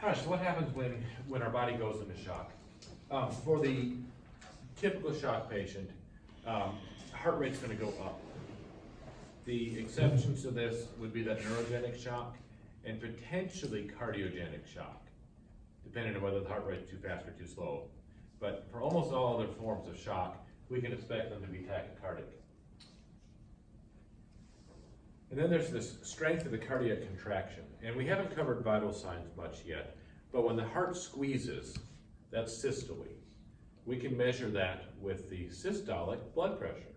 All right, so what happens when our body goes into shock? For the typical shock patient, heart rate's gonna go up. The exceptions to this would be that neurogenic shock and potentially cardiogenic shock, depending on whether the heart rate's too fast or too slow. But for almost all other forms of shock, we can expect them to be tachycardic. And then there's this strength of the cardiac contraction. And we haven't covered vital signs much yet, but when the heart squeezes, that's systole. We can measure that with the systolic blood pressure.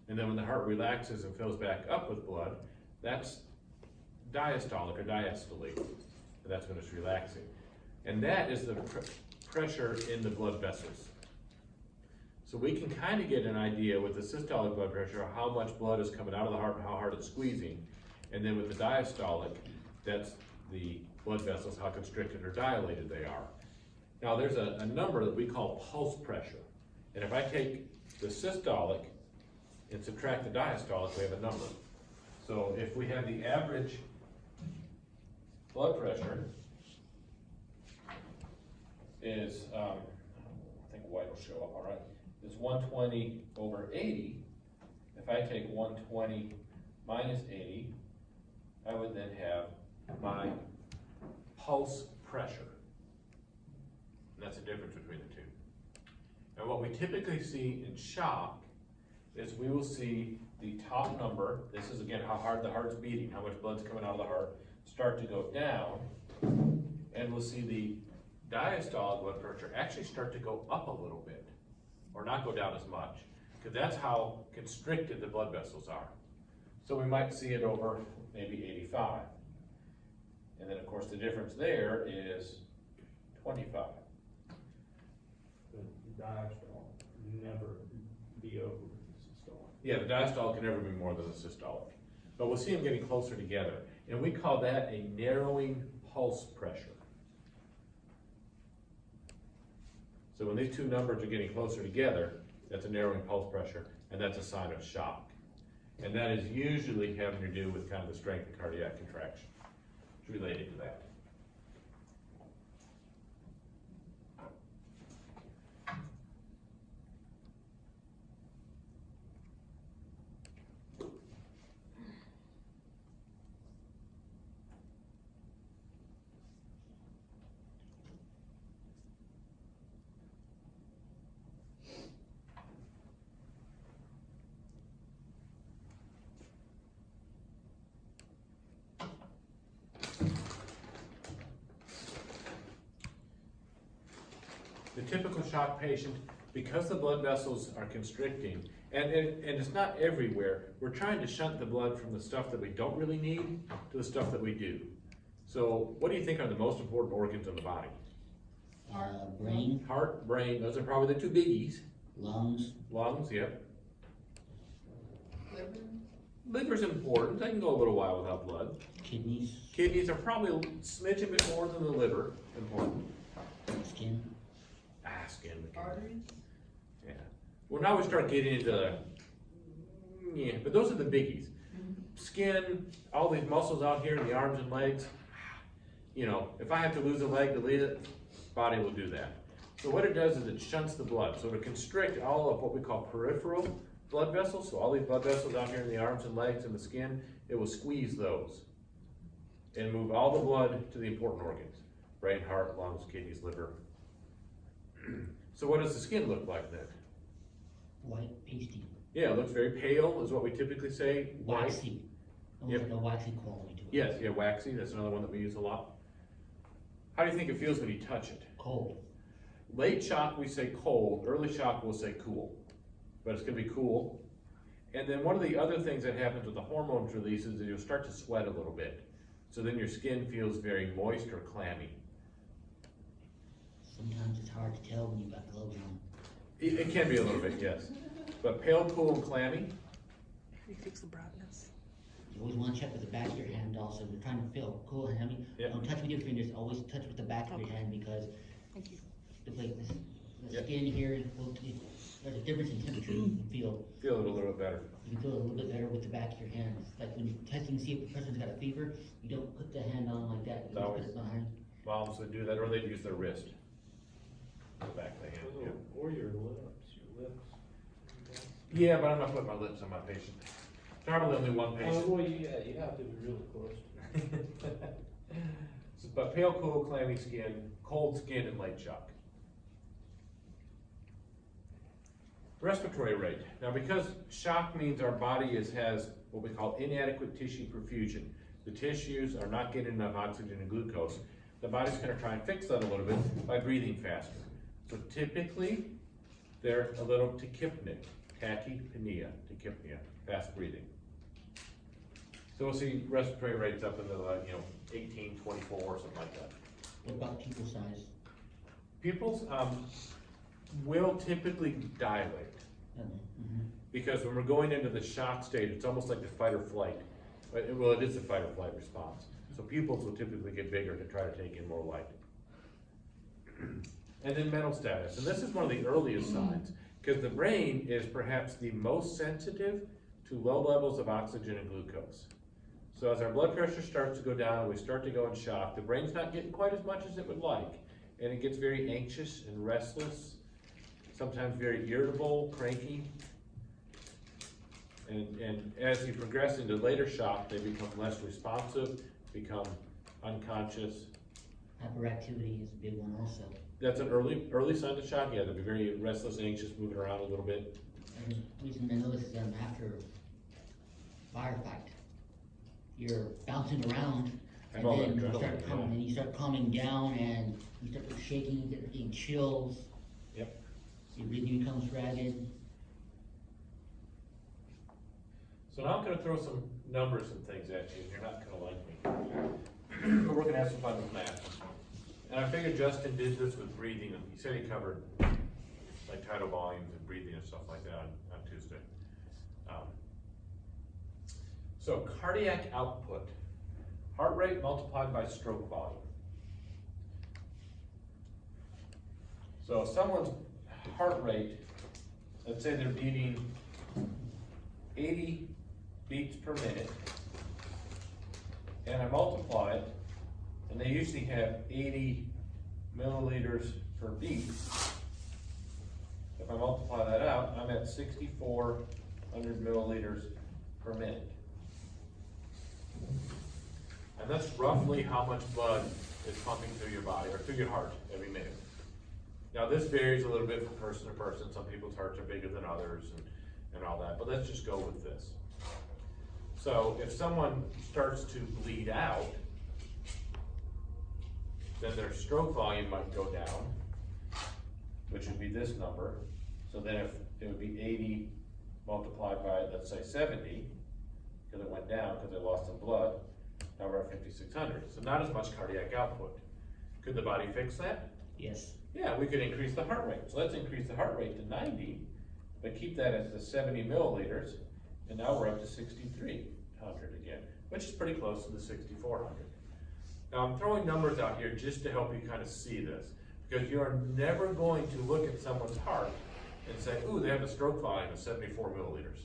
And then when the heart relaxes and fills back up with blood, that's diastolic or diastole. And that's when it's relaxing. And that is the pressure in the blood vessels. So we can kind of get an idea with the systolic blood pressure how much blood is coming out of the heart and how hard it's squeezing. And then with the diastolic, that's the blood vessels, how constricted or dilated they are. Now there's a number that we call pulse pressure. And if I take the systolic and subtract the diastolic, we have a number. So if we have the average blood pressure is, I think white will show up all right, is 120 over 80. If I take 120 minus 80, I would then have my pulse pressure. And that's the difference between the two. And what we typically see in shock is we will see the top number, this is again how hard the heart's beating, how much blood's coming out of the heart, start to go down, and we'll see the diastolic blood pressure actually start to go up a little bit, or not go down as much, because that's how constricted the blood vessels are. So we might see it over maybe 85. And then of course the difference there is 25. The diastole never be over the systolic. Yeah, the diastolic can never be more than the systolic. But we'll see them getting closer together. And we call that a narrowing pulse pressure. So when these two numbers are getting closer together, that's a narrowing pulse pressure, and that's a sign of shock. And that is usually having to do with kind of the strength of cardiac contraction. It's related to that. The typical shock patient, because the blood vessels are constricting, and it's not everywhere, we're trying to shunt the blood from the stuff that we don't really need to the stuff that we do. So what do you think are the most important organs in the body? Brain, Heart, brain, those are probably the two biggies. lungs, Lungs, yep. Liver? Liver's important, they can go a little while without blood. kidneys, Kidneys are probably a smidgen bit more than the liver important. skin. Skin. Arteries? Yeah. Well, now we start getting into, yeah, but those are the biggies. Skin, all these muscles out here in the arms and legs. You know, if I have to lose a leg to lead it, body will do that. So what it does is it shunts the blood. So to constrict all of what we call peripheral blood vessels, so all these blood vessels out here in the arms and legs and the skin, it will squeeze those and move all the blood to the important organs. Brain, heart, lungs, kidneys, liver. So what does the skin look like then? White, pasty, Yeah, it looks very pale, is what we typically say. White. waxy. Almost Yep. like a waxy quality to it. Yes, yeah, waxy, that's another one that we use a lot. How do you think it feels when you touch it? Cold. Late shock, we say cold. Early shock, we'll say cool. But it's gonna be cool. And then one of the other things that happens with the hormones releases is you'll start to sweat a little bit. So then your skin feels very moist or clammy. Sometimes it's hard to tell when you've got gloves on. It can be a little bit, yes. But pale, cool, and clammy, You fix the brightness. You always want to check with the back of your hand also. We're trying to feel cool and heavy. Yep. Don't touch with your fingers, always touch with the back of your hand because Thank you. the Yep. skin here, there's a difference in temperature. You can feel feel it a little bit better. You can feel a little bit better with the back of your hand. It's like when you're testing to see if the person's got a fever, you don't put the hand on like that. You No. just put it behind. Moms would do that, or they'd use their wrist. The back of the hand, yeah. Or your lips. Yeah, but I'm not putting my lips on my patient. Normally only one patient. Well, you have to be really close. But pale, cool, clammy skin, cold skin, and light shock. Respiratory rate. Now, because shock means our body has what we call inadequate tissue perfusion. The tissues are not getting enough oxygen and glucose. The body's gonna try and fix that a little bit by breathing faster. So typically, they're a little tachypneic, tachypnea, fast breathing. So we'll see respiratory rates up in the, 18, 24, or something like that. What about pupil size? Pupils, will typically dilate. Mhm. Because when we're going into the shock state, it's almost like the fight or flight. Well, it is the fight or flight response. So pupils will typically get bigger to try to take in more light. And then mental status, and this is one of the earliest signs, because the brain is perhaps the most sensitive to low levels of oxygen and glucose. So as our blood pressure starts to go down and we start to go in shock, the brain's not getting quite as much as it would like, and it gets very anxious and restless, sometimes very irritable, cranky. And as you progress into later shock, they become less responsive, become unconscious. Hyperactivity is a big one also. That's an early sign of shock. Yeah, they'll be very restless, anxious, moving around a little bit. And the reason I notice is after firefight, you're bouncing around, and all then that adrenaline, you start calming down, and you start shaking, you get getting chills. Yep. Your breathing becomes ragged. So now I'm gonna throw some numbers and things at you, and you're not gonna like me. But we're gonna have some fun with math. And I figured Justin did this with breathing, and he said he covered like tidal volumes and breathing and stuff like that on Tuesday. So cardiac output, heart rate multiplied by stroke volume. So if someone's heart rate, let's say they're beating 80 beats per minute, and I multiply it, and they usually have 80 milliliters per beat. If I multiply that out, I'm at 6,400 milliliters per minute. And that's roughly how much blood is pumping through your body, or through your heart, every minute. Now this varies a little bit from person to person. Some people's hearts are bigger than others and all that, but let's just go with this. So if someone starts to bleed out, then their stroke volume might go down, which would be this number. So then if it would be 80 multiplied by, let's say 70, because it went down because they lost some blood, now we're at 5,600. So not as much cardiac output. Could the body fix that? Yes. Yeah, we could increase the heart rate. So let's increase the heart rate to 90, but keep that at the 70 milliliters, and now we're up to 6,300 again, which is pretty close to the 6,400. Now I'm throwing numbers out here just to help you kind of see this, because you're never going to look at someone's heart and say, ooh, they have a stroke volume of 74 milliliters.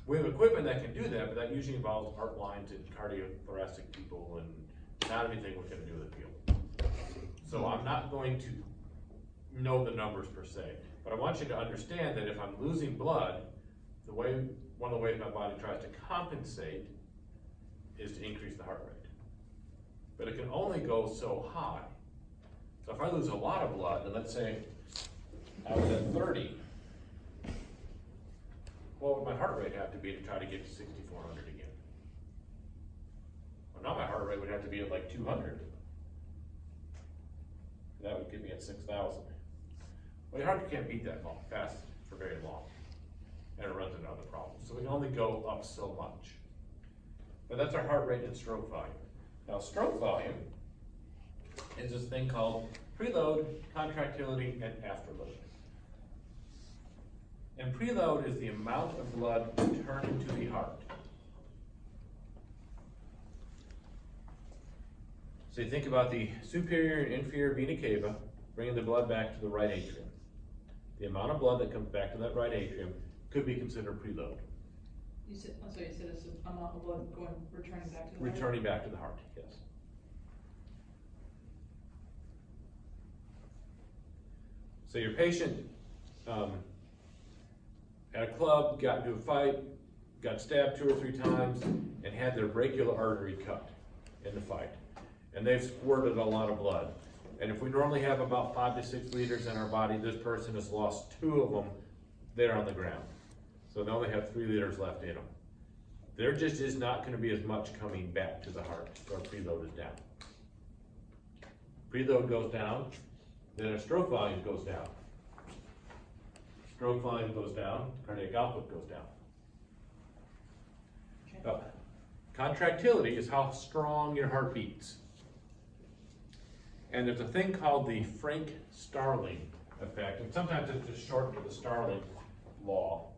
We have equipment that can do that, but that usually involves heart lines and cardiothoracic people, and not anything we're gonna do with the field. So I'm not going to know the numbers per se, but I want you to understand that if I'm losing blood, one of the ways my body tries to compensate is to increase the heart rate. But it can only go so high. So if I lose a lot of blood, and let's say I was at 30, what would my heart rate have to be to try to get to 6,400 again? Well, now my heart rate would have to be at like 200. That would get me at 6,000. Well, your heart can't beat that fast for very long, and it runs into other problems. So we can only go up so much. But that's our heart rate and stroke volume. Now, stroke volume is this thing called preload, contractility, and afterload. And preload is the amount of blood returned into the heart. So you think about the superior and inferior vena cava, bringing the blood back to the right atrium. The amount of blood that comes back to that right atrium could be considered preload. You said it's the amount of blood returning back to the heart? Returning back to the heart, yes. So your patient, at a club, got into a fight, got stabbed 2 or 3 times, and had their brachial artery cut in the fight. And they've squirted a lot of blood. And if we normally have about 5 to 6 liters in our body, this person has lost 2 of them there on the ground. So they only have 3 liters left in them. There just is not gonna be as much coming back to the heart, so our preload is down. Preload goes down, then our stroke volume goes down. Stroke volume goes down, cardiac output goes down. Contractility is how strong your heart beats. And there's a thing called the Frank-Starling effect, and sometimes it's just short for the Starling law.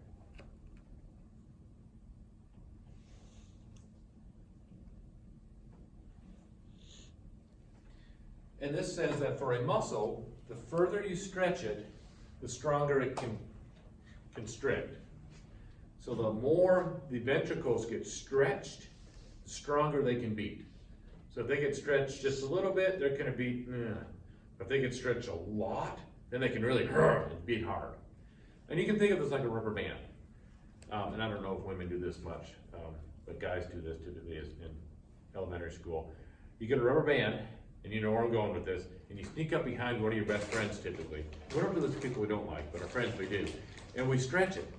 And this says that for a muscle, the further you stretch it, the stronger it can constrict. So the more the ventricles get stretched, the stronger they can beat. So if they get stretched just a little bit, they're gonna beat, If they get stretched a lot, then they can really beat hard. And you can think of this like a rubber band. And I don't know if women do this much, but guys do this typically in elementary school. You get a rubber band, and you know where I'm going with this, and you sneak up behind one of your best friends typically. We don't do this to people we don't like, but our friends we do. And we stretch it.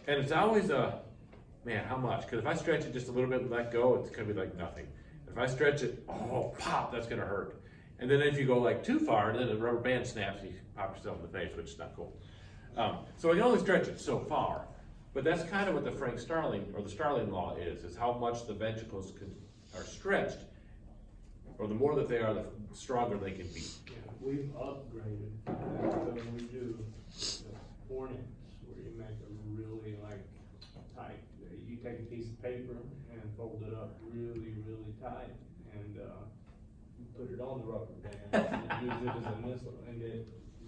And it's always man, how much? Because if I stretch it just a little bit and let go, it's gonna be like nothing. If I stretch it, pop, that's gonna hurt. And then if you go like too far, then the rubber band snaps and you pop yourself in the face, which is not cool. So you only stretch it so far. But that's kind of what the Frank-Starling, or the Starling law is how much the ventricles are stretched, or the more that they are, the stronger they can be. Yeah, we've upgraded, so we do the Hornets, where you make them really like tight. You take a piece of paper and fold it up really, really tight, and you put it on the rubber band, and use it as a missile, and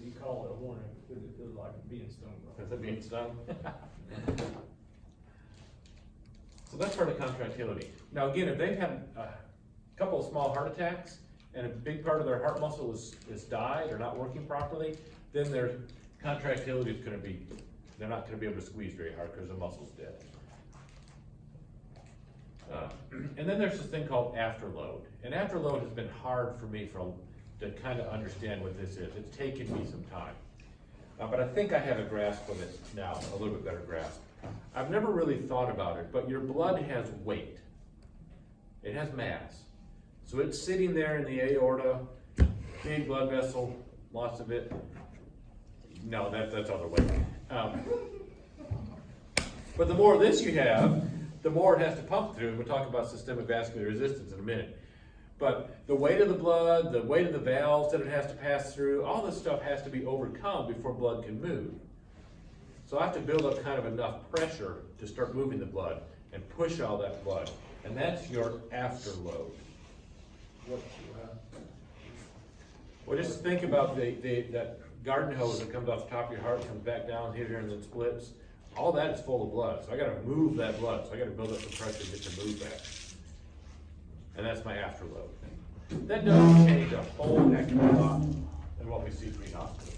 we call it a Hornet, because it feels like a being stung. That's a being stung. So that's part of contractility. Now again, if they've had a couple of small heart attacks and a big part of their heart muscle is died or not working properly, then their contractility is gonna be, they're not gonna be able to squeeze very hard because the muscle's dead. And then there's this thing called afterload. And afterload has been hard for me to kind of understand what this is. It's taken me some time. But I think I have a grasp of it now, a little bit better grasp. I've never really thought about it, but your blood has weight. It has mass. So it's sitting there in the aorta, big blood vessel, lots of it. No, that's other weight. But the more of this you have, the more it has to pump through. We'll talk about systemic vascular resistance in a minute. But the weight of the blood, the weight of the valves that it has to pass through, all this stuff has to be overcome before blood can move. So I have to build up kind of enough pressure to start moving the blood and push all that blood. And that's your afterload. What's your Well, just think about that garden hose that comes off the top of your heart, comes back down here and then splits. All that is full of blood. So I gotta move that blood. So I gotta build up some pressure to get to move that. And that's my afterload. That doesn't change a whole heck of a lot than what we see pre-hospital.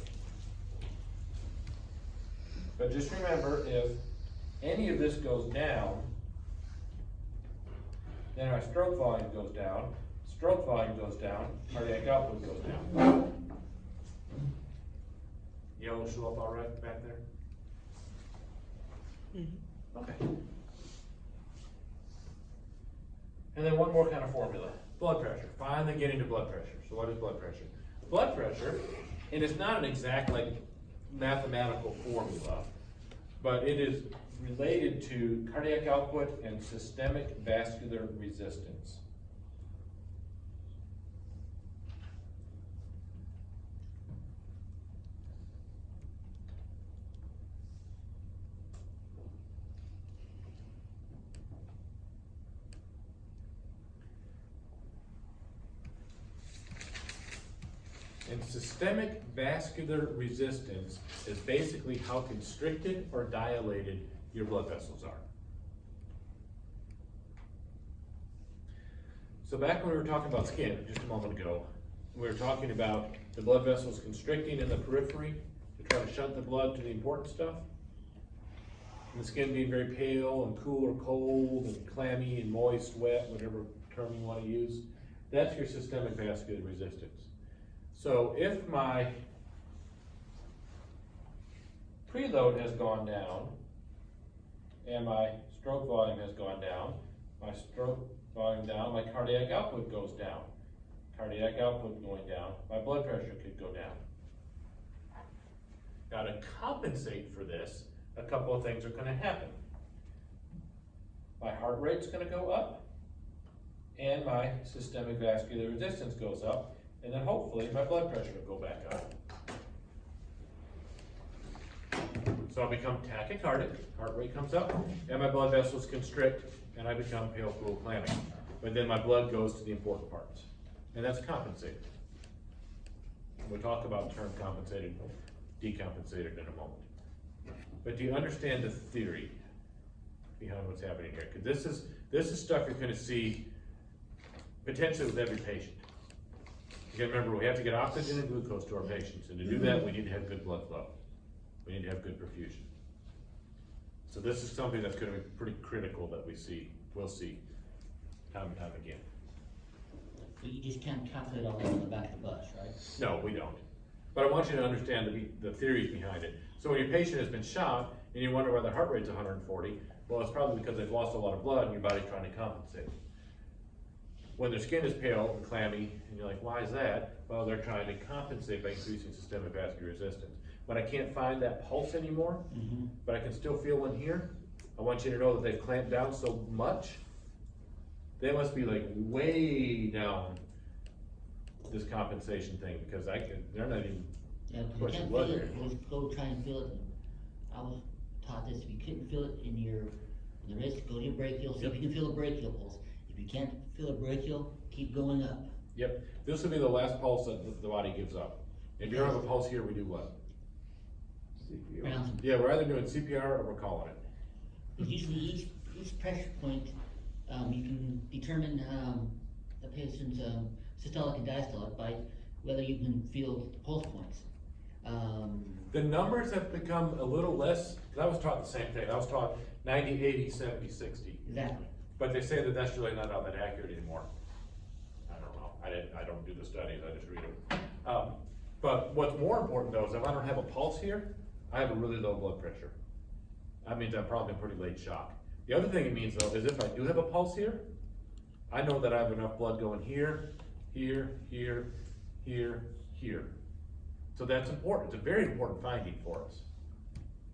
But just remember, if any of this goes down, then our stroke volume goes down, cardiac output goes down. Yellow show up all right back there? Okay. And then one more kind of formula. Blood pressure. Finally getting to blood pressure. So what is blood pressure? Blood pressure, and it's not an exact like mathematical formula, but it is related to cardiac output and systemic vascular resistance. And systemic vascular resistance is basically how constricted or dilated your blood vessels are. So back when we were talking about skin just a moment ago, we were talking about the blood vessels constricting in the periphery to try to shunt the blood to the important stuff. And the skin being very pale and cool or cold and clammy and moist, wet, whatever term you want to use. That's your systemic vascular resistance. So if my preload has gone down and my stroke volume has gone down, my stroke volume down, my cardiac output goes down. Cardiac output going down, my blood pressure could go down. Now to compensate for this, a couple of things are going to happen. My heart rate's going to go up, and my systemic vascular resistance goes up, and then hopefully my blood pressure will go back up. So I'll become tachycardic, heart rate comes up, and my blood vessels constrict, and I become pale, cool, clammy. But then my blood goes to the important parts, and that's compensated. We'll talk about the term compensated, decompensated in a moment. But do you understand the theory behind what's happening here? Because this is stuff you're going to see potentially with every patient. You gotta remember, we have to get oxygen and glucose to our patients, and to do that, we need to have good blood flow. We need to have good perfusion. So this is something that's going to be pretty critical that we'll see time and time again. But you just can't calculate all that on the back of the bus, right? No, we don't. But I want you to understand the theories behind it. So when your patient has been shot and you wonder why their heart rate's 140, well, it's probably because they've lost a lot of blood and your body's trying to compensate. When their skin is pale and clammy, and you're like, why is that? Well, they're trying to compensate by increasing systemic vascular resistance. When I can't find that pulse anymore, but I can still feel one here, I want you to know that they've clamped down so much, they must be like way down this compensation thing, because they're not even Yeah, if you pushing can't blood feel here it, anymore. just go try and feel it. I was taught this, if you couldn't feel it in the wrist, go to your brachial, see if you can feel a brachial pulse. If you can't feel a brachial, keep going up. Yep, this will be the last pulse that the body gives up. If you don't have a pulse here, we do what? CPR. Pronounce them. Yeah, we're either doing CPR or we're calling it. Because usually each pressure point, you can determine the patient's systolic and diastolic by whether you can feel the pulse points. The numbers have become a little less, because I was taught the same thing. I was taught 90, 80, 70, 60. Exactly. But they say that that's really not all that accurate anymore. I don't know. I don't do the studies, I just read them. But what's more important though is if I don't have a pulse here, I have a really low blood pressure. That means I'm probably in pretty late shock. The other thing it means though is if I do have a pulse here, I know that I have enough blood going here, here, here, here, here. So that's important. It's a very important finding for us.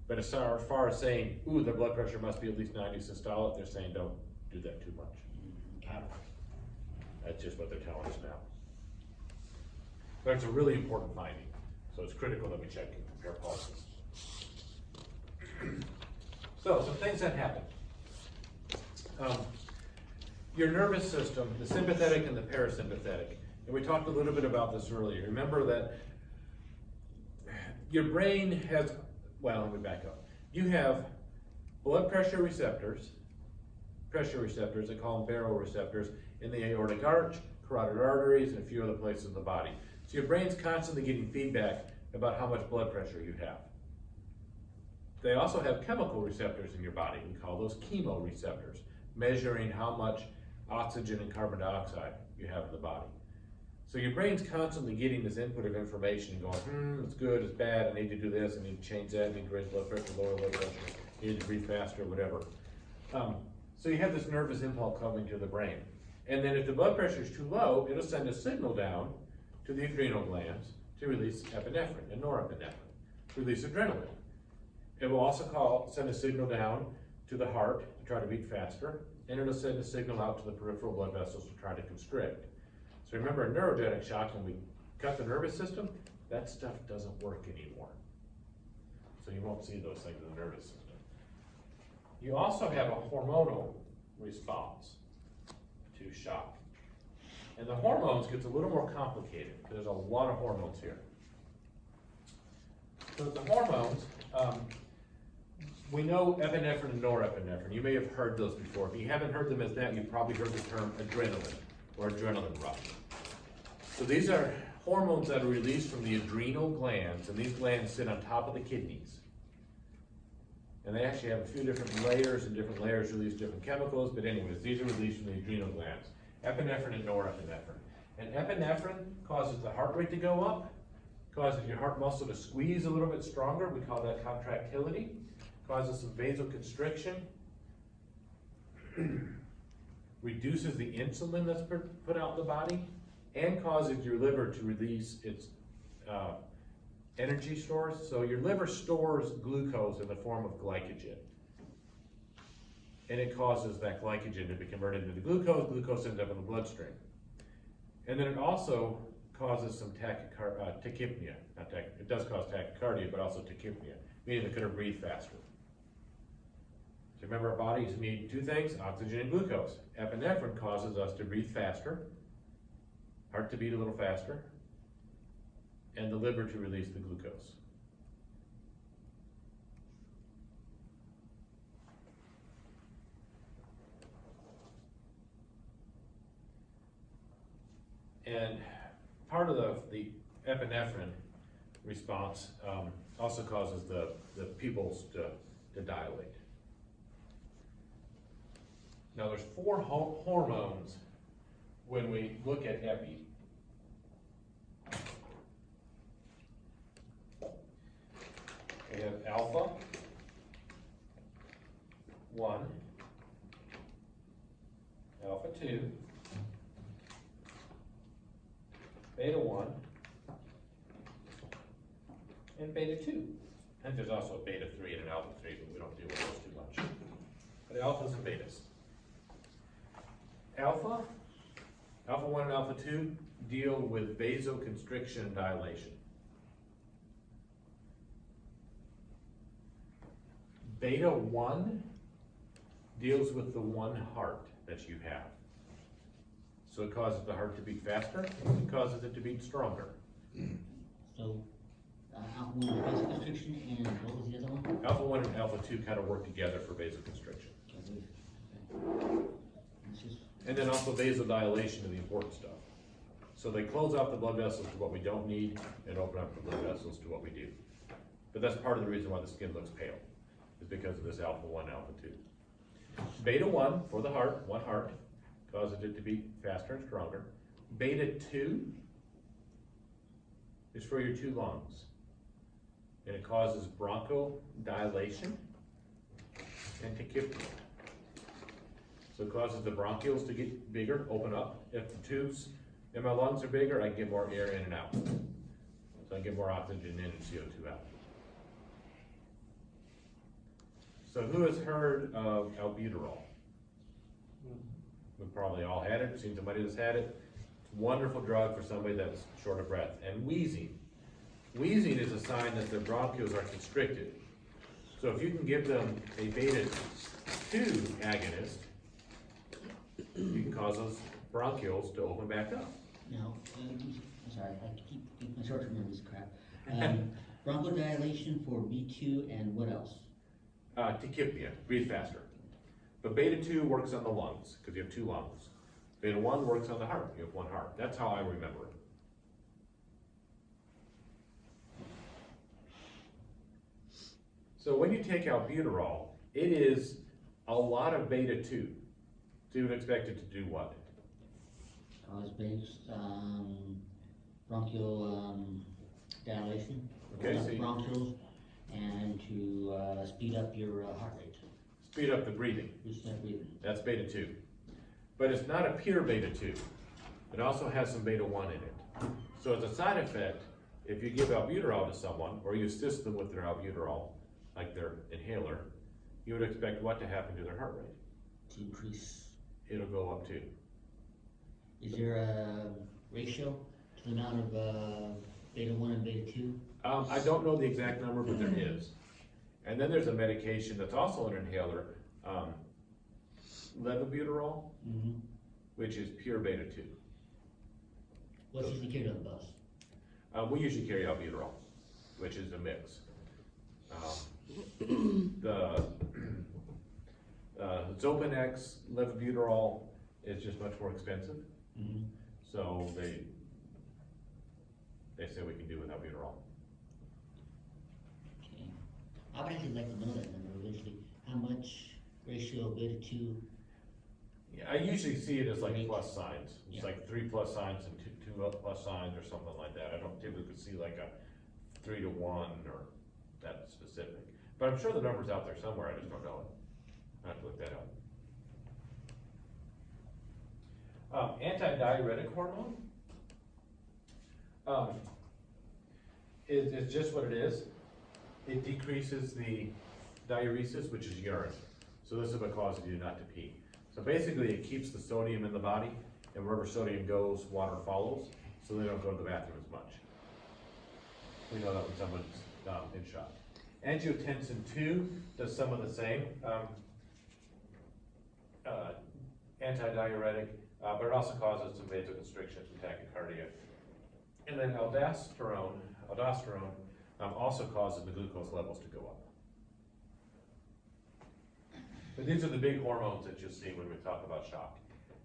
But as far as saying, ooh, their blood pressure must be at least 90 systolic, they're saying don't do that too much. That's just what they're telling us now. But it's a really important finding. So it's critical that we check and compare pulses. So some things that happen. Your nervous system, the sympathetic and the parasympathetic. And we talked a little bit about this earlier. Remember that your brain has, well, let me back up. You have blood pressure receptors, they call them baroreceptors, in the aortic arch, carotid arteries, and a few other places in the body. So your brain's constantly getting feedback about how much blood pressure you have. They also have chemical receptors in your body. We call those chemoreceptors, measuring how much oxygen and carbon dioxide you have in the body. So your brain's constantly getting this input of information and going, it's good, it's bad, I need to do this, I need to change that, I need to raise blood pressure, lower blood pressure, I need to breathe faster, whatever. So you have this nervous impulse coming to the brain. And then if the blood pressure is too low, it'll send a signal down to the adrenal glands to release epinephrine and norepinephrine, release adrenaline. It will also send a signal down to the heart to try to beat faster, and it'll send a signal out to the peripheral blood vessels to try to constrict. So remember, in neurogenic shock, when we cut the nervous system, that stuff doesn't work anymore. So you won't see those things in the nervous system. You also have a hormonal response to shock. And the hormones gets a little more complicated because there's a lot of hormones here. So the hormones, we know epinephrine and norepinephrine. You may have heard those before. If you haven't heard them as that, you've probably heard the term adrenaline or adrenaline rush. So these are hormones that are released from the adrenal glands, and these glands sit on top of the kidneys. And they actually have a few different layers, and different layers release different chemicals, but anyways, these are released from the adrenal glands. Epinephrine and norepinephrine. And epinephrine causes the heart rate to go up, causes your heart muscle to squeeze a little bit stronger, we call that contractility, causes some vasoconstriction, reduces the insulin that's put out in the body, and causes your liver to release its energy stores. So your liver stores glucose in the form of glycogen. And it causes that glycogen to be converted into glucose. Glucose ends up in the bloodstream. And then it also causes some tachypnea. It does cause tachycardia, but also tachypnea, meaning it could breathe faster. So remember, our bodies need two things, oxygen and glucose. Epinephrine causes us to breathe faster, heart to beat a little faster, and the liver to release the glucose. And part of the epinephrine response also causes the pupils to dilate. Now there's 4 hormones when we look at epi. We have alpha 1, alpha 2, beta 1, and beta 2. And there's also a beta 3 and an alpha 3, but we don't deal with those too much. But alphas and betas. Alpha 1 and alpha 2 deal with vasoconstriction and dilation. Beta 1 deals with the one heart that you have. So it causes the heart to beat faster, it causes it to beat stronger. So, alpha 1 is vasoconstriction, and what was the other one? Alpha 1 and alpha 2 kind of work together for vasoconstriction. Okay. It's just, And then also vasodilation is the important stuff. So they close off the blood vessels to what we don't need and open up the blood vessels to what we do. But that's part of the reason why the skin looks pale, is because of this alpha 1, alpha 2. Beta 1 for the heart, one heart, causes it to beat faster and stronger. Beta 2 is for your 2 lungs. And it causes bronchodilation and tachypnea. So it causes the bronchioles to get bigger, open up. If the tubes in my lungs are bigger, I can get more air in and out. So I get more oxygen in and CO2 out. So who has heard of albuterol? We've probably all had it, seen somebody that's had it. It's a wonderful drug for somebody that's short of breath. And wheezing. Wheezing is a sign that their bronchioles are constricted. So if you can give them a beta 2 agonist, you can cause those bronchioles to open back up. now, I'm sorry, I keep my short-term memory is crap. Bronchodilation for B2 and what else? Tachypnea, breathe faster. But beta 2 works on the lungs, because you have 2 lungs. Beta 1 works on the heart, you have 1 heart. That's how I remember it. So when you take albuterol, it is a lot of beta 2. So you would expect it to do what? Cause bronchial dilation, Okay, open up so the you- bronchioles, and to speed up your heart rate, Speed up the breathing. boost that breathing. That's beta 2. But it's not a pure beta 2. It also has some beta 1 in it. So as a side effect, if you give albuterol to someone, or you assist them with their albuterol, like their inhaler, you would expect what to happen to their heart rate? To increase, It'll go up too. is there a ratio to the amount of beta 1 and beta 2? I don't know the exact number, but there is. And then there's a medication that's also an inhaler, levobuterol, Mm-hmm. which is pure beta 2. What's usually carried on the bus? We usually carry albuterol, which is a mix. The Zopanex levobuterol is just much more expensive. Mm-hmm. So they say we can do without albuterol. Okay. I would actually like to know that number eventually, how much ratio of beta two, Yeah, I usually see it as like plus signs, it's Yeah. like 3 plus signs and two plus signs or something like that. I don't typically see like a 3 to 1 or that specific. But I'm sure the number's out there somewhere, I just don't know it. I have to look that up. Antidiuretic hormone is just what it is. It decreases the diuresis, which is urine. So this is what causes you not to pee. So basically, it keeps the sodium in the body, and wherever sodium goes, water follows, so they don't go to the bathroom as much. We know that when someone's in shock. Angiotensin II does some of the same, antidiuretic, but it also causes some vasoconstriction, some tachycardia. And then aldosterone also causes the glucose levels to go up. But these are the big hormones that you'll see when we talk about shock.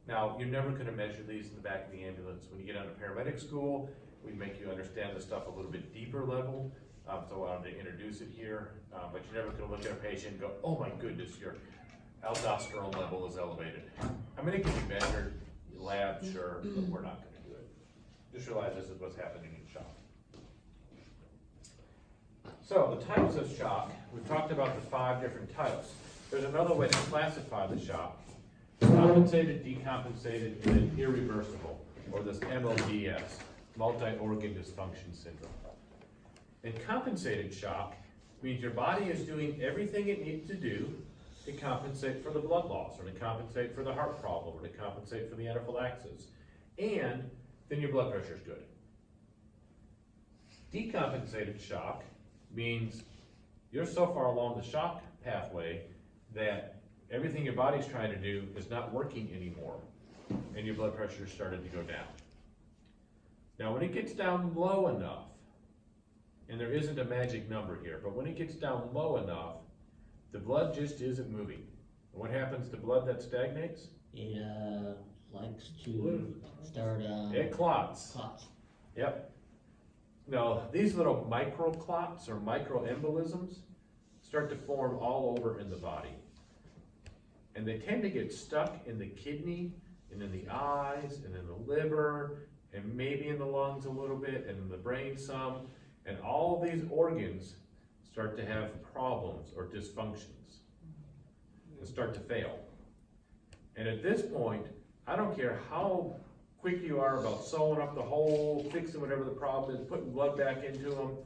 Now, you're never gonna measure these in the back of the ambulance. When you get out of paramedic school, we make you understand the stuff a little bit deeper level. So I wanted to introduce it here, but you're never gonna look at a patient and go, oh my goodness, your aldosterone level is elevated. I mean, it can be measured, lab, sure, but we're not gonna do it. Just realize this is what's happening in shock. So the types of shock, we've talked about the 5 different types. There's another way to classify the shock: compensated, decompensated, and then irreversible, or this MODS, multi-organ dysfunction syndrome. And compensated shock means your body is doing everything it needs to do to compensate for the blood loss, or to compensate for the heart problem, or to compensate for the anaphylaxis, and then your blood pressure is good. Decompensated shock means you're so far along the shock pathway that everything your body's trying to do is not working anymore, and your blood pressure is starting to go down. Now, when it gets down low enough, and there isn't a magic number here, but when it gets down low enough, the blood just isn't moving. And what happens to blood that stagnates? it, likes to start, It clots. clots. Yep. Now, these little microclots or microembolisms start to form all over in the body. And they tend to get stuck in the kidney, and in the eyes, and in the liver, and maybe in the lungs a little bit, and in the brain some. And all these organs start to have problems or dysfunctions and start to fail. And at this point, I don't care how quick you are about sewing up the hole, fixing whatever the problem is, putting blood back into them.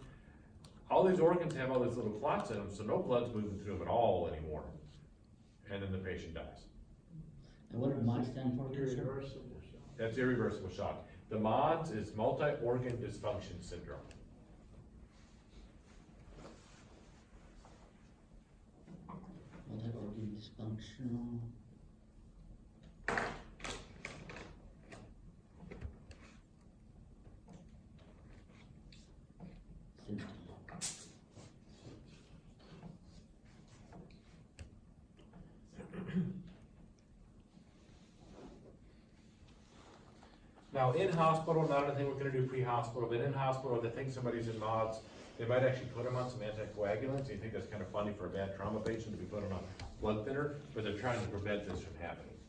All these organs have all these little clots in them, so no blood's moving through them at all anymore. And then the patient dies. And what did MOD stand for? again, sir? Irreversible shock. That's irreversible shock. The MODS is multi-organ dysfunction syndrome. Multi-organ dysfunctional. Syndrome. Now, in hospital, not anything we're gonna do pre-hospital, but in hospital, if they think somebody's in MODS, they might actually put them on some anticoagulants. You think that's kind of funny for a bad trauma patient to be put on a blood thinner, but they're trying to prevent this from happening.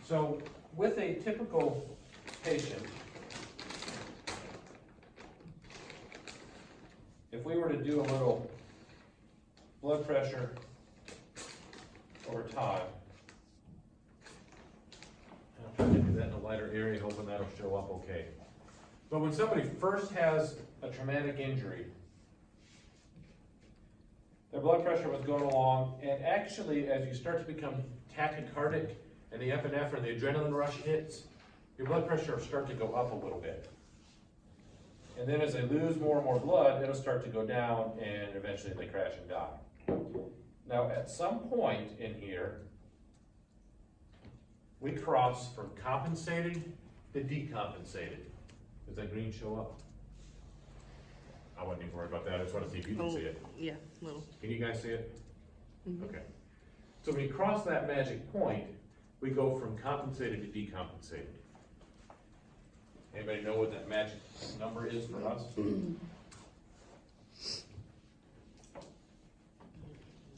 So, with a typical patient, if we were to do a little blood pressure over time, I'll try to do that in a lighter area, hoping that'll show up okay. But when somebody first has a traumatic injury, their blood pressure was going along, and actually, as you start to become tachycardic, and the epinephrine, the adrenaline rush hits, your blood pressure will start to go up a little bit. And then as they lose more and more blood, it'll start to go down, and eventually they crash and die. Now, at some point in here, we cross from compensated to decompensated. Does that green show up? I wasn't even worried about that, I just wanna see if you can see it. Yeah, little. Can you guys see it? Mhm. Okay. So when you cross that magic point, we go from compensated to decompensated. Anybody know what that magic number is for us?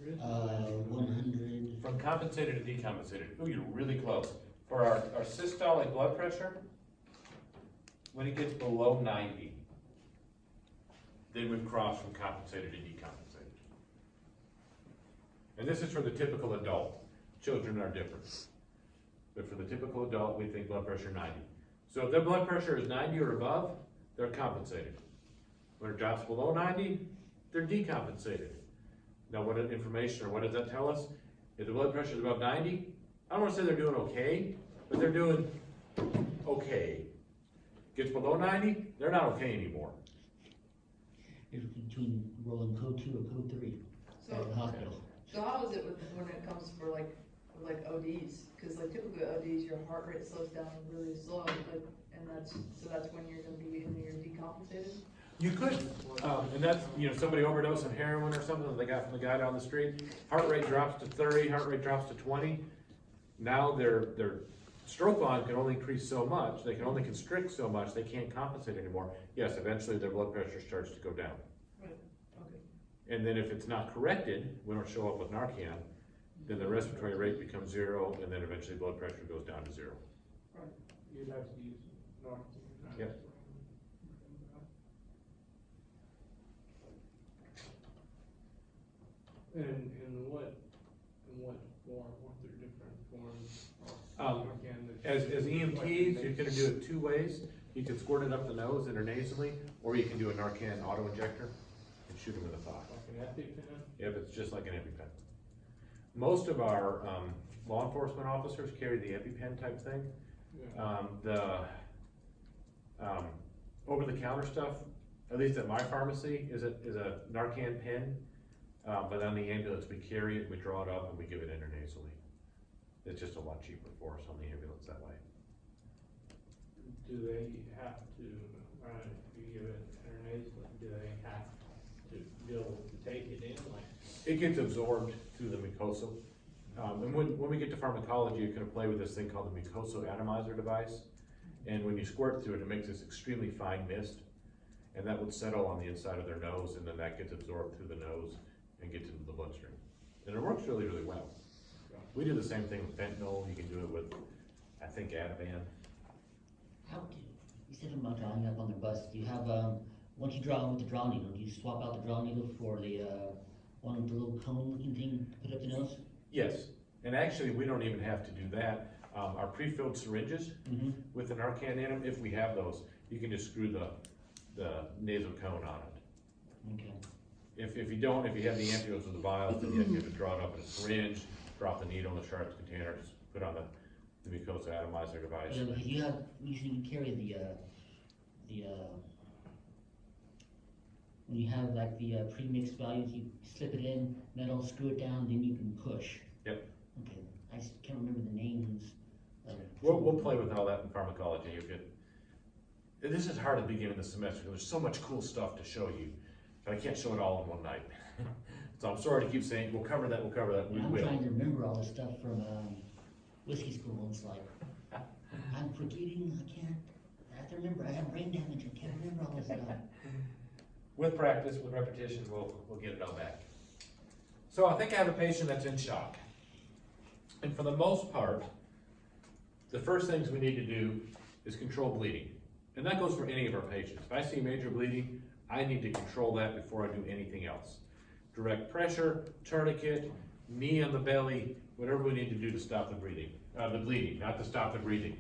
Really? 100. From compensated to decompensated. Ooh, you're really close. For our systolic blood pressure, when it gets below 90, then we've crossed from compensated to decompensated. And this is for the typical adult. Children are different. But for the typical adult, we think blood pressure 90. So if their blood pressure is 90 or above, they're compensated. When it drops below 90, they're decompensated. Now, what information or what does that tell us? If the blood pressure is above 90, I don't want to say they're doing okay, but they're doing okay. Gets below 90, they're not okay anymore. It's between rolling code 2 or code 3 at the hospital. So how is it when it comes for like ODs? Cause like typically ODs, your heart rate slows down really slow, like, and that's when you're gonna be in your decompensated? You could, and that's, somebody overdosed on heroin or something that they got from the guy down the street. Heart rate drops to 30, heart rate drops to 20. Now their stroke volume can only increase so much, they can only constrict so much, they can't compensate anymore. Yes, eventually their blood pressure starts to go down. Right, okay. And then if it's not corrected, we don't show up with Narcan, then the respiratory rate becomes 0, and then eventually blood pressure goes down to 0. Right. You'd have to use Narcan. Yep. And what form, what are the different forms of Um, Narcan that- As EMTs, you can do it 2 ways. You can squirt it up the nose intranasally, or you can do a Narcan auto-injector and shoot them in the thigh. Like an EpiPen? Yep, it's just like an EpiPen. Most of our law enforcement officers carry the EpiPen type thing. Yeah. The over-the-counter stuff, at least at my pharmacy, is a Narcan pen. But on the ambulance, we carry it, we draw it up, and we give it intranasally. It's just a lot cheaper for us on the ambulance that way. Do they have to, if you give it intranasally, do they have to be able to take it in, like? It gets absorbed through the mucosa. And when we get to pharmacology, you're gonna play with this thing called the mucosal atomizer device. And when you squirt through it, it makes this extremely fine mist. And that would settle on the inside of their nose, and then that gets absorbed through the nose and gets into the bloodstream. And it works really, really well. We do the same thing with fentanyl. You can do it with, I think, Ativan. How do you said something about drawing up on the bus? Do you have once you draw with the draw needle, do you swap out the draw needle for the one with the little cone looking thing to put up the nose? Yes, and actually, we don't even have to do that. Our pre-filled syringes with the Narcan in them, if we have those, you can just screw the nasal cone on it. Okay. If you don't, if you have the ampoules with the vials, then you have to draw it up in a syringe, drop the needle in the Sharps container, just put on the mucosa atomizer device. Yeah, because you usually carry when you have like the pre-mixed values, you slip it in, metal, screw it down, then you can push. Yep. Okay, I just can't remember the names. We'll play with all that in pharmacology. This is hard at the beginning of the semester, because there's so much cool stuff to show you, but I can't show it all in one night. So I'm sorry to keep saying, we'll cover that, we I'm will. trying to remember all this stuff from whiskey school, and it's like, I'm forgetting, I have to remember, I have brain damage, I can't remember all this stuff. With practice, with repetition, we'll get it all back. So I think I have a patient that's in shock. And for the most part, the first things we need to do is control bleeding. And that goes for any of our patients. If I see major bleeding, I need to control that before I do anything else. Direct pressure, tourniquet, knee on the belly, whatever we need to do to stop the bleeding, not to stop the breathing.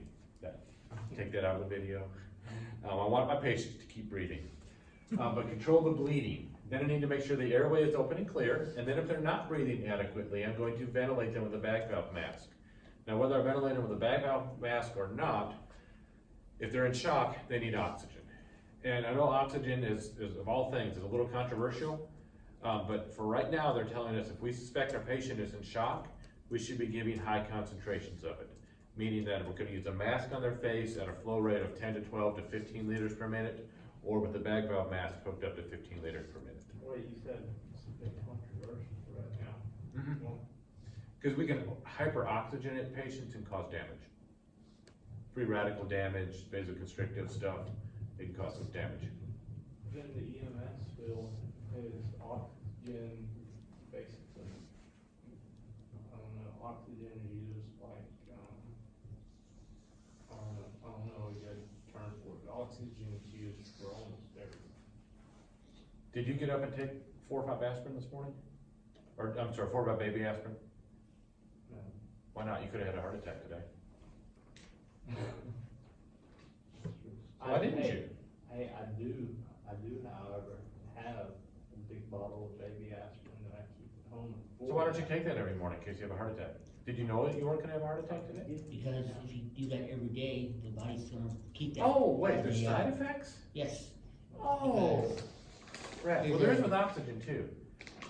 Take that out of the video. I want my patients to keep breathing. But control the bleeding. Then I need to make sure the airway is open and clear. And then if they're not breathing adequately, I'm going to ventilate them with a bag valve mask. Now, whether I ventilate them with a bag valve mask or not, if they're in shock, they need oxygen. And I know oxygen is of all things, is a little controversial. But for right now, they're telling us if we suspect our patient is in shock, we should be giving high concentrations of it. Meaning that we're going to use a mask on their face at a flow rate of 10 to 12 to 15 liters per minute, or with the bag valve mask hooked up to 15 liters per minute. What you said, it's a bit controversial right now. Because we can hyperoxygenate patients and cause damage. free radical damage, vasoconstrictive stuff, it can cause some damage. Then the EMS field is oxygen, basically. I don't know, oxygen is used like, I don't know a good term for it, oxygen is used for almost everything. Did you get up and take 4 or 5 aspirin this morning? Or, I'm sorry, 4 or 5 baby aspirin? No. Why not? You could've had a heart attack today. Why didn't you? Hey, I do, however, have a big bottle of baby aspirin that I keep at home. So why don't you take that every morning in case you have a heart attack? Did you know that you weren't gonna have a heart attack today? Because if you do that every day, the body's gonna keep that. Oh, wait, there's Yeah. side effects? Yes, Oh, right, well, there is with oxygen too.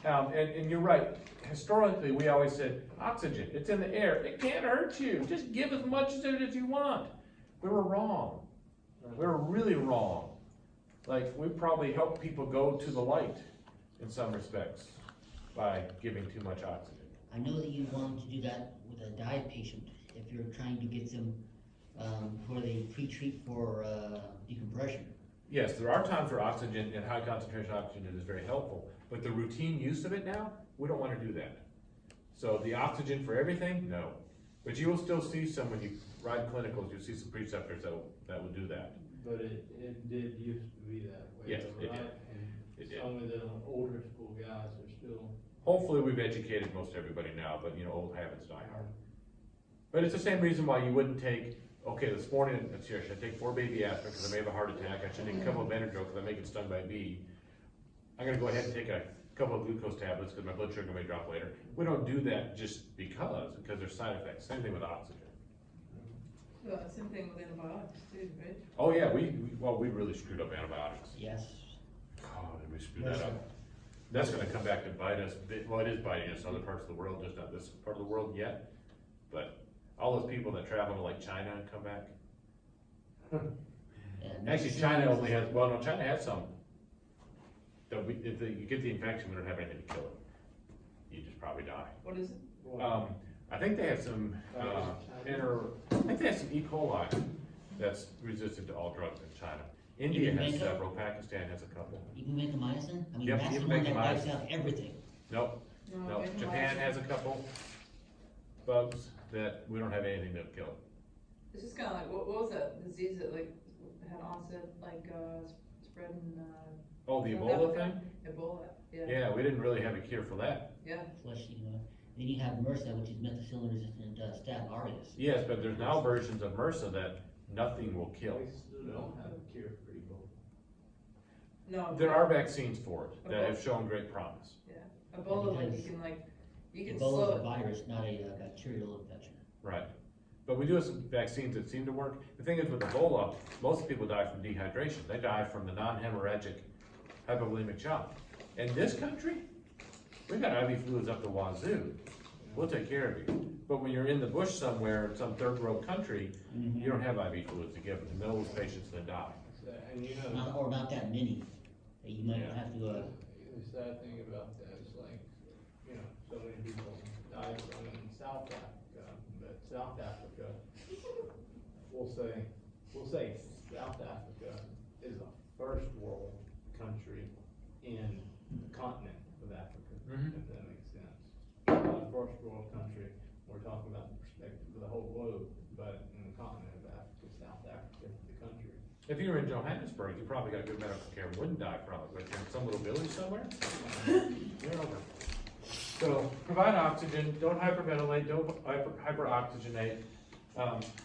And you're right, historically, we always said, oxygen, it's in the air, it can't hurt you, just give as much of it as you want. We were wrong, we were really wrong. Like, we probably helped people go to the light in some respects by giving too much oxygen. I know that you want to do that with a diet patient, if you're trying to get them, where they pre-treat for, decompression. Yes, there are times where oxygen and high concentration oxygen is very helpful, but the routine use of it now, we don't wanna do that. So the oxygen for everything, no. But you will still see some, when you ride clinicals, you'll see some preceptors that will do that. But it did used to be that way. Yes, though, it did. right? It And did. some of the older school guys are still. Hopefully, we've educated most everybody now, but old habits die hard. But it's the same reason why you wouldn't take, okay, this morning, let's see, I should take 4 baby aspirin because I may have a heart attack, I should take a couple of Benadryl because I may get stung by a bee. I'm gonna go ahead and take a couple of glucose tablets because my blood sugar may drop later. We don't do that just because there's side effects, same thing with oxygen. Same thing with antibiotics too, right? Oh yeah, we really screwed up antibiotics. Yes. Oh, did we screw that up? That's gonna come back to bite us, well, it is biting us in other parts of the world, just not this part of the world yet. But all those people that travel to like China and come back, And actually China only has, well, no, China has some. That if you get the infection, we don't have anything to kill it. You just probably die. What is it? I think they have some, I think they have some E. coli that's resistant to all drugs in China. India has Jamaica? several, Pakistan has a couple. You can make a myosin? I mean, Yep, that's you the can one make that a wipes myosin. out everything. Nope, no, Vancomycin. Japan has a couple bugs that we don't have anything to kill. It's just kinda like, what was that disease that like had onset, like, spread in, Oh, the South Ebola Africa? thing? Ebola, yeah. Yeah, we didn't really have a cure for that. Yeah. Flesh eating. Then you have MRSA, which is methicillin-resistant Staph aureus. Yes, but there's now versions of MRSA that nothing will kill. We still don't have a cure for Ebola. No. There are vaccines for it that have shown great promise. Yeah, Ebola, like, Because you can Ebola slow is a it. virus, not a bacterial infection. Right. But we do have some vaccines that seem to work. The thing is with Ebola, most people die from dehydration. They die from the non-hemorrhagic hypovolemic shock. In this country, we've got IV fluids up the wazoo. We'll take care of you. But when you're in the bush somewhere, in some third world country, you don't have IV fluids to give, and those patients then die. And you know. Or not that many, that you might Yeah. have to, The sad thing about that is like, so many people die from it in South Africa, but South Africa, we'll say South Africa is a first world country in the continent of Africa, Mhm. if that makes sense. Not a first world country, we're talking about the perspective of the whole globe, but in the continent of Africa, South Africa, the country. If you were in Johannesburg, you probably got good medical care and wouldn't die from it, but in some little village somewhere, you're over. So provide oxygen, don't hyperventilate, don't hyperoxygenate.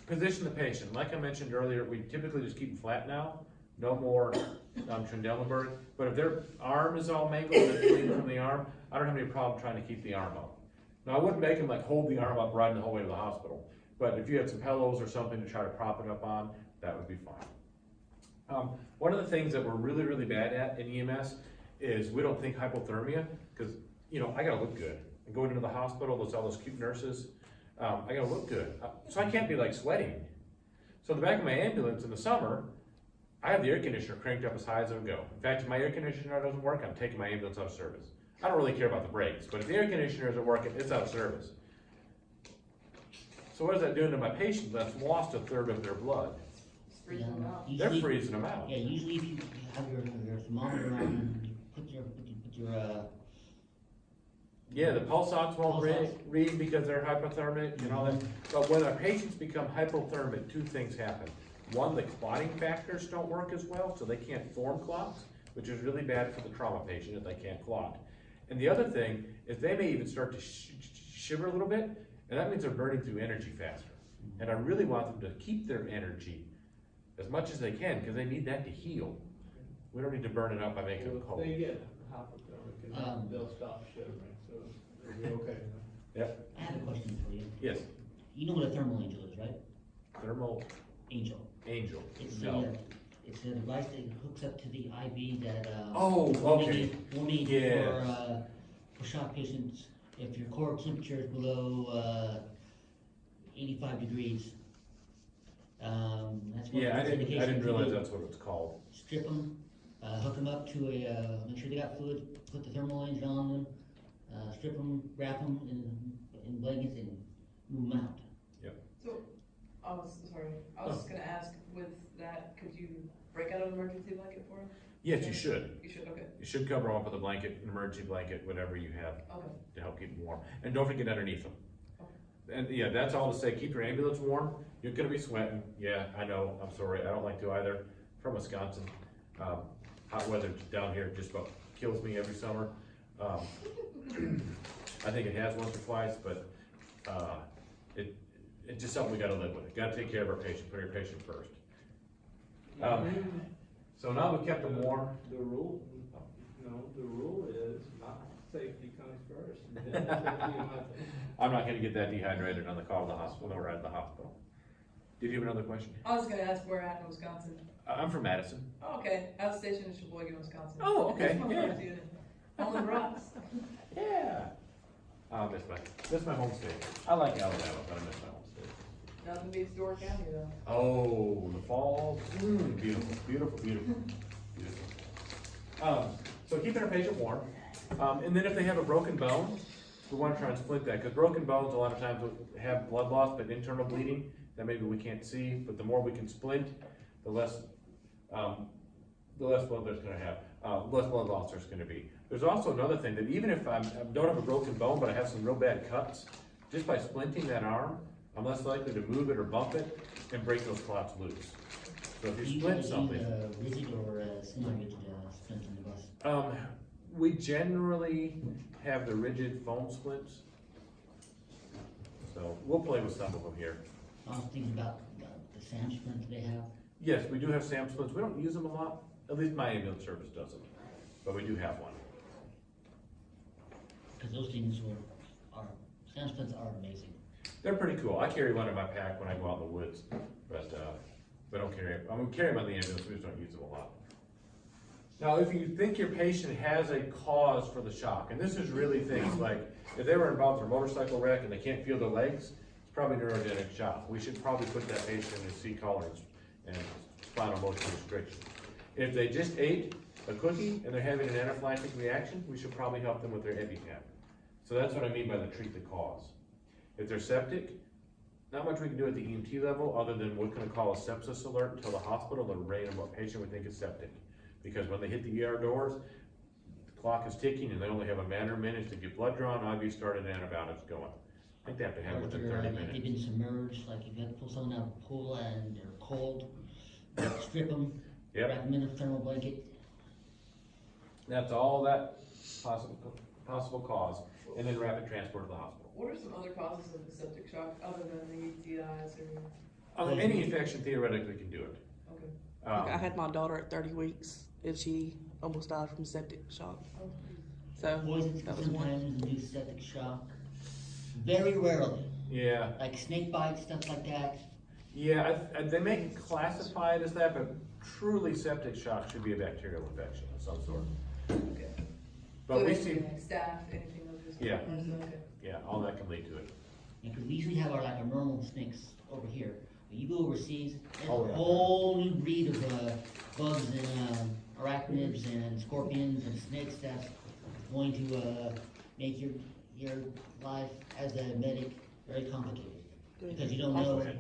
Position the patient. Like I mentioned earlier, we typically just keep them flat now, no more Trendelenburg. But if their arm is all mangled and it's bleeding from the arm, I don't have any problem trying to keep the arm up. Now, I wouldn't make them like hold the arm up riding the whole way to the hospital. But if you had some pillows or something to try to prop it up on, that would be fine. One of the things that we're really, really bad at in EMS is we don't think hypothermia, because, I gotta look good. And going into the hospital, there's all those cute nurses, I gotta look good. So I can't be like sweating. So in the back of my ambulance in the summer, I have the air conditioner cranked up as high as it would go. In fact, if my air conditioner doesn't work, I'm taking my ambulance out of service. I don't really care about the brakes, but if the air conditioner isn't working, it's out of service. So what is that doing to my patient that's lost a third of their blood? It's freezing them out. They're Usually, freezing them out. yeah, usually if you have your thermometer on, you put your, Yeah, the pulse ox won't Pulse ox. read because they're hypothermic and all that. But when our patients become hypothermic, two things happen. One, the clotting factors don't work as well, so they can't form clots, which is really bad for the trauma patient if they can't clot. And the other thing is they may even start to shiver a little bit, and that means they're burning through energy faster. And I really want them to keep their energy as much as they can, because they need that to heal. We don't need to burn it up by making them If cold. they get hypothermic, and they'll stop shivering, so it'll be okay. Yep, I have a question for you. yes, You know what a thermal angel is, right? thermal Angel. angel. It's No. it's a device that hooks up to the IV that, Oh, okay. warming Yeah. for shock patients, if your core temperature is below, 85 degrees. That's one Yeah, I of the didn't indications. realize that's what it's called. Strip them, hook them up to make sure they got fluid, put the thermal angel on them, strip them, wrap them in blankets and move them out. So, I was just gonna ask, with that, could you break out an emergency blanket for him? Yes, you should. You should, okay, You should cover them up with a blanket, an emergency blanket, whatever you have okay. to help keep them warm. And don't forget underneath them. Okay. And yeah, that's all to say, keep your ambulance warm. You're gonna be sweating. Yeah, I know, I'm sorry, I don't like to either. From Wisconsin, hot weather down here just about kills me every summer. I think it has once or twice, but, it's just something we gotta live with. Gotta take care of our patient, put your patient first. So now we kept them warm. The rule, the rule is my safety comes first, and then safety of my patient. I'm not gonna get that dehydrated on the call to the hospital or at the hospital. Did you have another question? I was gonna ask where at in Wisconsin. I'm from Madison. Oh, okay, I was stationed in Sheboygan, Wisconsin. Oh, okay, That's my yeah. first unit. Home of the rocks. Yeah. I miss my home state. I like Alabama, but I miss my home state. Nothing beats Door County though. Oh, the fall, beautiful, beautiful, beautiful, beautiful. So keeping our patient warm, and then if they have a broken bone, we wanna try and split that, because broken bones a lot of times will have blood loss, but internal bleeding, that maybe we can't see, but the more we can splint, the less blood there's gonna have, less blood loss there's gonna be. There's also another thing, that even if I don't have a broken bone, but I have some real bad cuts, just by splinting that arm, I'm less likely to move it or bump it and break those clots loose. So if you splint something, Rigid or semi-rigid splint in the bus? we generally have the rigid foam splints. So we'll play with some of them here. I was thinking about the SAM splint they have. Yes, we do have SAM splints. We don't use them a lot, at least my ambulance service doesn't, but we do have one. Because those things are SAM splints are amazing. They're pretty cool. I carry one in my pack when I go out in the woods, but we don't carry them. I mean, we carry them on the ambulance, we just don't use them a lot. Now, if you think your patient has a cause for the shock, and this is really things like, if they were involved in a motorcycle wreck and they can't feel their legs, it's probably neurogenic shock. We should probably put that patient in C-collar and spinal motion restriction. If they just ate a cookie and they're having an anaphylactic reaction, we should probably help them with their EpiPen. So that's what I mean by the treat the cause. If they're septic, not much we can do at the EMT level, other than we're gonna call a sepsis alert until the hospital and rate them what patient we think is septic. Because when they hit the ER doors, the clock is ticking and they only have a matter of minutes to get blood drawn, IV started, and antibiotics going. I think they have to have Or it within if 30 they've minutes. been submerged, like if you have to pull someone out of a pool and they're cold, strip them, Yep. wrap them in a thermal blanket. That's all that possible cause, and then rapid transport to the hospital. What are some other causes of the septic shock other than the UTIs or, Any infection theoretically can do it. okay. Like, I Um, had my daughter at 30 weeks and she almost died from septic shock. So Poisons that was one. sometimes induce septic shock. Very rarely, Yeah, like snake bites, stuff like that. yeah, they may classify it as that, but truly septic shock should be a bacterial infection of some sort. Okay. But So we anything see, like staph, anything of this. Yeah. Okay. yeah, all that can lead to it. Because we usually have our normal snakes over here. But you go overseas, there's Oh, a yeah. whole new breed of bugs and arachnids and scorpions and snakes that's going to make your life as a medic very complicated. because you don't Go know ahead.